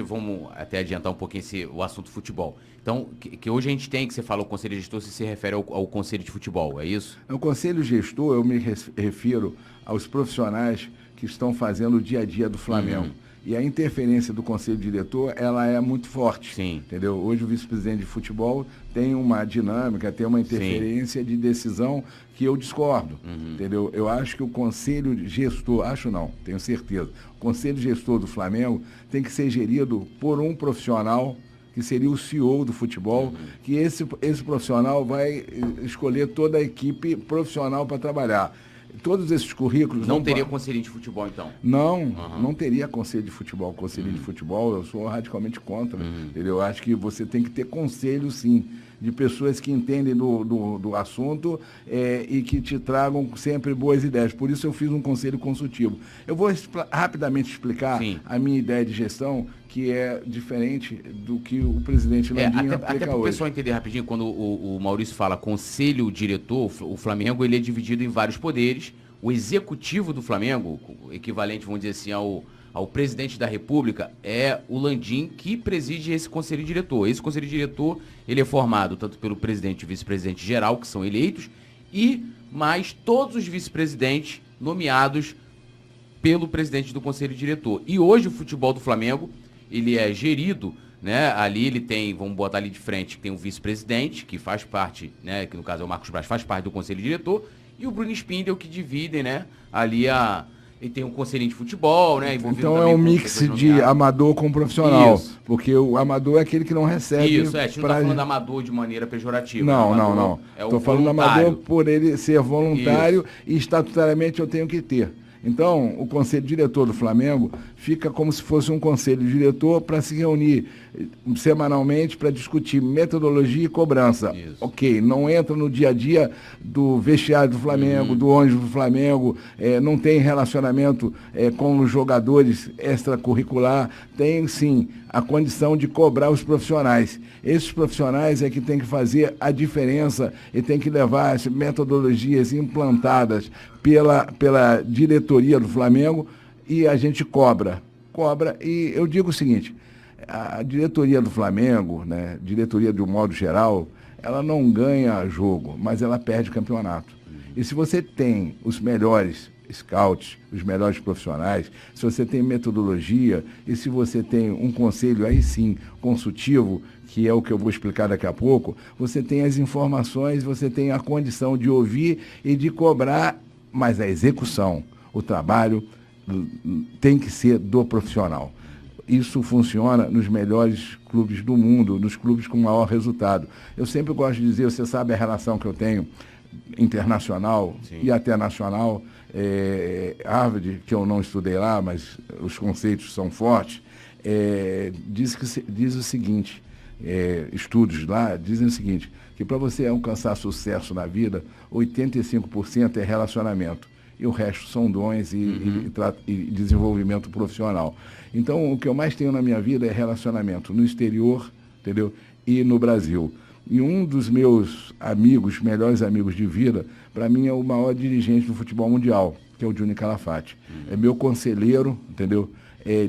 Vamos até adiantar um pouquinho o assunto futebol. Então, que hoje a gente tem, que você fala o conselho gestor, se refere ao conselho de futebol, é isso? O conselho gestor, eu me refiro aos profissionais que estão fazendo o dia a dia do Flamengo. E a interferência do conselho diretor, ela é muito forte. Sim. Entendeu? Hoje o vice-presidente de futebol tem uma dinâmica, tem uma interferência de decisão que eu discordo. Entendeu? Eu acho que o conselho gestor, acho não, tenho certeza, o conselho gestor do Flamengo tem que ser gerido por um profissional que seria o CEO do futebol, que esse profissional vai escolher toda a equipe profissional para trabalhar. Todos esses currículos... Não teria conselho de futebol, então? Não teria conselho de futebol. Conselho de futebol, eu sou radicalmente contra. Entendeu? Eu acho que você tem que ter conselho, sim, de pessoas que entendem do assunto e que te tragam sempre boas ideias. Por isso eu fiz um conselho consultivo. Eu vou rapidamente explicar a minha ideia de gestão, que é diferente do que o presidente Landim aplica até para o pessoal entender rapidinho, quando o Maurício fala conselho diretor, o Flamengo ele é dividido em vários poderes. O executivo do Flamengo, equivalente, vamos dizer assim, ao presidente da República, é o Landim que preside esse conselho diretor. Esse conselho diretor ele é formado tanto pelo presidente e vice-presidente geral, que são eleitos, e mais todos os vice-presidentes nomeados pelo presidente do conselho diretor. E hoje o futebol do Flamengo ele é gerido, né? Ali ele tem, vamos botar ali de frente, tem o vice-presidente, que faz parte, né? Que no caso é o Marcos Braz, faz parte do conselho diretor, e o Bruno Spindel, que dividem, né? Ali ele tem um conselhinho de futebol, né? Então é um mix de amador com profissional. Isso. Porque o amador é aquele que não recebe. Isso, a gente não está falando amador de maneira pejorativa. Não. Estou falando amador por ele ser voluntário e estatutariamente eu tenho que ter. Então, o conselho diretor do Flamengo fica como se fosse um conselho diretor para se reunir semanalmente para discutir metodologia e cobrança. Isso. Ok, não entra no dia a dia do vestiário do Flamengo, do ônibus do Flamengo, não tem relacionamento com os jogadores extracurricular, tem sim a condição de cobrar os profissionais. Esses profissionais é que tem que fazer a diferença e tem que levar as metodologias implantadas pela diretoria do Flamengo e a gente cobra. E eu digo o seguinte, a diretoria do Flamengo, né, diretoria de um modo geral, ela não ganha jogo, mas ela perde campeonato. E se você tem os melhores scouts, os melhores profissionais, se você tem metodologia e se você tem um conselho aí sim consultivo, que é o que eu vou explicar daqui a pouco, você tem as informações, você tem a condição de ouvir e de cobrar, mas a execução, o trabalho tem que ser do profissional. Isso funciona nos melhores clubes do mundo, nos clubes com maior resultado. Eu sempre gosto de dizer, você sabe a relação que eu tenho internacional e até nacional, Harvard, que eu não estudei lá, mas os conceitos são fortes, diz o seguinte, estudos lá dizem o seguinte, que para você alcançar sucesso na vida, 85% é relacionamento. E o resto são dons e desenvolvimento profissional. Então, o que eu mais tenho na minha vida é relacionamento no exterior, entendeu? E no Brasil. E um dos meus amigos, melhores amigos de vida, para mim é o maior dirigente do futebol mundial, que é o Gianni Calafate. É meu conselheiro, entendeu?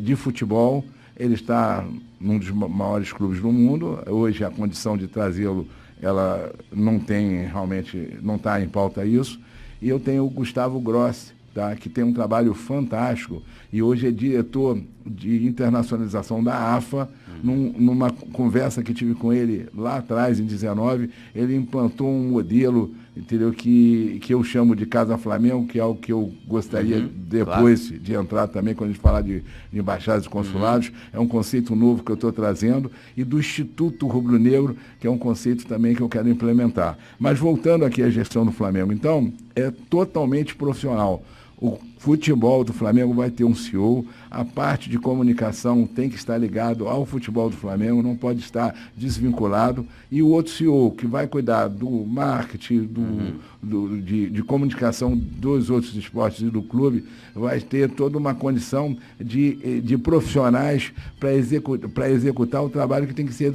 De futebol. Ele está num dos maiores clubes do mundo. Hoje a condição de trazê-lo, ela não tem realmente, não está em pauta isso. E eu tenho o Gustavo Grossi, tá, que tem um trabalho fantástico e hoje é diretor de internacionalização da AFA. Numa conversa que tive com ele lá atrás, em 19, ele implantou um modelo, entendeu, que eu chamo de Casa Flamengo, que é o que eu gostaria depois de entrar também, quando a gente falar de embaixadas e consulados. É um conceito novo que eu estou trazendo, e do Instituto Rubro-Negro, que é um conceito também que eu quero implementar. Mas voltando aqui à gestão do Flamengo, então, é totalmente profissional. O futebol do Flamengo vai ter um CEO, a parte de comunicação tem que estar ligado ao futebol do Flamengo, não pode estar desvinculado, e o outro CEO que vai cuidar do marketing, de comunicação dos outros esportes e do clube, vai ter toda uma condição de profissionais para executar o trabalho que tem que ser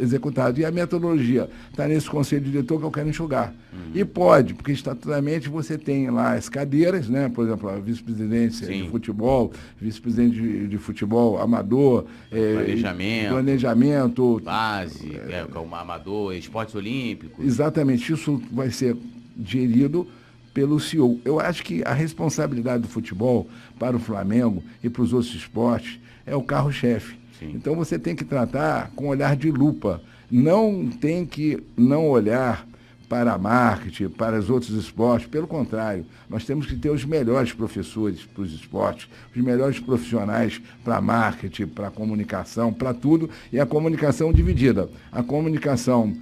executado. E a metodologia está nesse conselho diretor que eu quero enxugar. E pode, porque estatutariamente você tem lá as cadeiras, né? Por exemplo, vice-presidência de futebol, vice-presidente de futebol amador, planejamento, base, como amador, esportes olímpicos. Exatamente, isso vai ser gerido pelo CEO. Eu acho que a responsabilidade do futebol para o Flamengo e para os outros esportes é o carro-chefe. Então você tem que tratar com olhar de lupa. Não tem que não olhar para a marketing, para os outros esportes. Pelo contrário, nós temos que ter os melhores professores para os esportes, os melhores profissionais para marketing, para comunicação, para tudo. E a comunicação dividida. A comunicação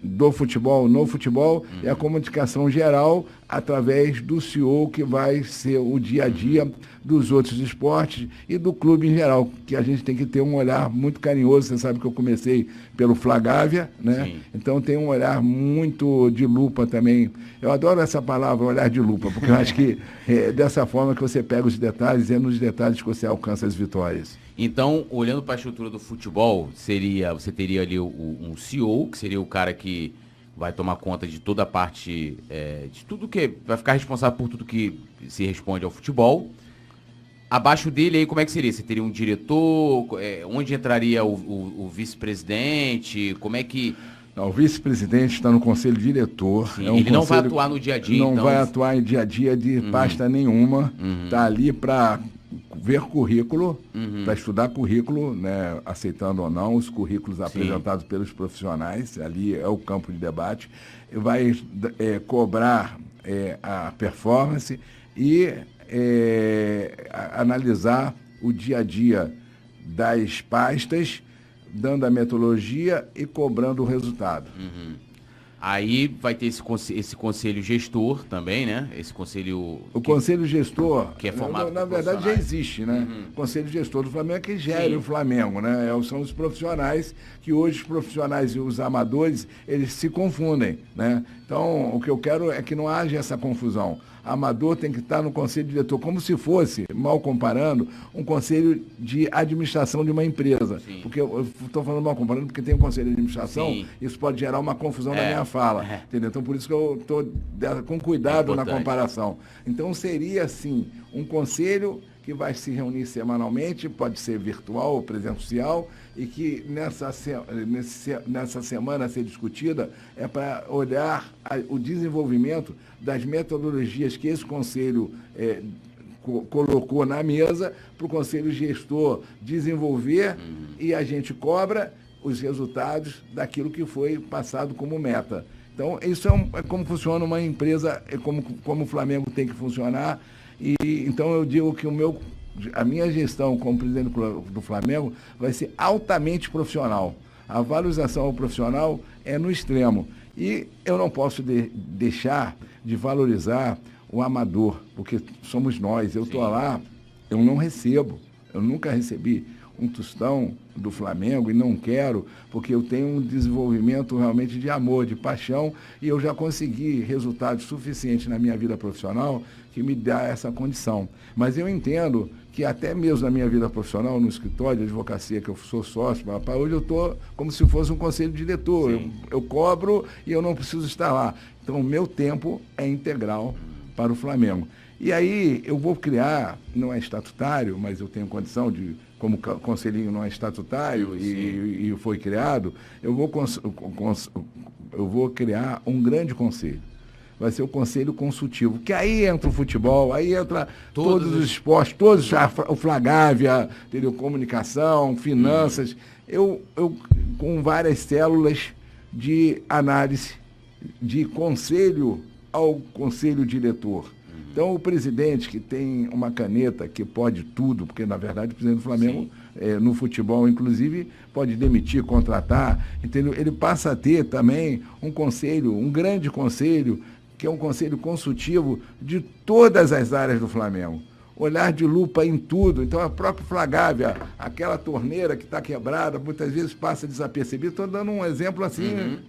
do futebol, no futebol, e a comunicação geral através do CEO, que vai ser o dia a dia dos outros esportes e do clube em geral, que a gente tem que ter um olhar muito carinhoso. Você sabe que eu comecei pelo Flagávia, né? Sim. Então tem um olhar muito de lupa também. Eu adoro essa palavra, olhar de lupa, porque eu acho que é dessa forma que você pega os detalhes e é nos detalhes que você alcança as vitórias. Então, olhando para a estrutura do futebol, você teria ali um CEO, que seria o cara que vai tomar conta de toda a parte, de tudo que vai ficar responsável por tudo que se responde ao futebol. Abaixo dele, aí como é que seria? Você teria um diretor? Onde entraria o vice-presidente? Como é que... Não, o vice-presidente está no conselho diretor. Sim, ele não vai atuar no dia a dia, não vai atuar em dia a dia de pasta nenhuma. Está ali para ver currículo, para estudar currículo, né, aceitando ou não os currículos apresentados pelos profissionais. Ali é o campo de debate. Vai cobrar a performance e analisar o dia a dia das pastas, dando a metodologia e cobrando o resultado. Aí vai ter esse conselho gestor também, né? Esse conselho... Conselho gestor, que é formado na verdade, já existe, né? O conselho gestor do Flamengo é que gere o Flamengo, né? São os profissionais, que hoje os profissionais e os amadores, eles se confundem, né? Então, o que eu quero é que não haja essa confusão. Amador tem que estar no conselho diretor, como se fosse, mal comparando, um conselho de administração de uma empresa. Sim. Porque eu estou falando mal comparando, porque tem um conselho de administração, sim, isso pode gerar uma confusão na minha fala. Entendeu? Então, por isso que eu estou com cuidado na comparação. Então, seria, assim, um conselho que vai se reunir semanalmente, pode ser virtual ou presencial, e que nessa semana a ser discutida é para olhar o desenvolvimento das metodologias que esse conselho colocou na mesa para o conselho gestor desenvolver, e a gente cobra os resultados daquilo que foi passado como meta. Então, isso é como funciona uma empresa, como o Flamengo tem que funcionar. E então eu digo que a minha gestão como presidente do Flamengo vai ser altamente profissional. A valorização ao profissional é no extremo. E eu não posso deixar de valorizar o amador, porque somos nós. Eu estou lá, eu não recebo, eu nunca recebi um tostão do Flamengo e não quero, porque eu tenho um desenvolvimento realmente de amor, de paixão, e eu já consegui resultados suficientes na minha vida profissional que me dá essa condição. Mas eu entendo que até mesmo na minha vida profissional, no escritório de advocacia, que eu sou sócio, hoje eu estou como se fosse um conselho diretor. Eu cobro e eu não preciso estar lá. Então, o meu tempo é integral para o Flamengo. E aí eu vou criar, não é estatutário, mas eu tenho condição de, como conselhinho não é estatutário e foi criado, eu vou criar um grande conselho. Vai ser o conselho consultivo, que aí entra o futebol, aí entra todos os esportes, o Flagávia, entendeu? Comunicação, finanças, eu com várias células de análise, de conselho ao conselho diretor. Então, o presidente que tem uma caneta que pode tudo, porque, na verdade, o presidente do Flamengo, no futebol, inclusive, pode demitir, contratar, entendeu? Ele passa a ter também um conselho, um grande conselho, que é um conselho consultivo de todas as áreas do Flamengo. Olhar de lupa em tudo. Então, a própria Flagávia, aquela torneira que está quebrada, muitas vezes passa desapercebido. Estou dando um exemplo assim,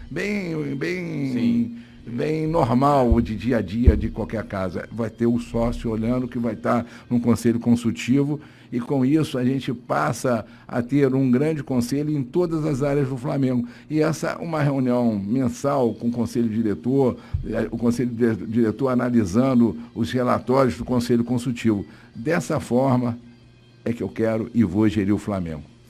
bem bem normal de dia a dia de qualquer casa. Vai ter o sócio olhando que vai estar num conselho consultivo e com isso a gente passa a ter um grande conselho em todas as áreas do Flamengo. E essa uma reunião mensal com o conselho diretor, o conselho diretor analisando os relatórios do conselho consultivo. Dessa forma é que eu quero e vou gerir o Flamengo.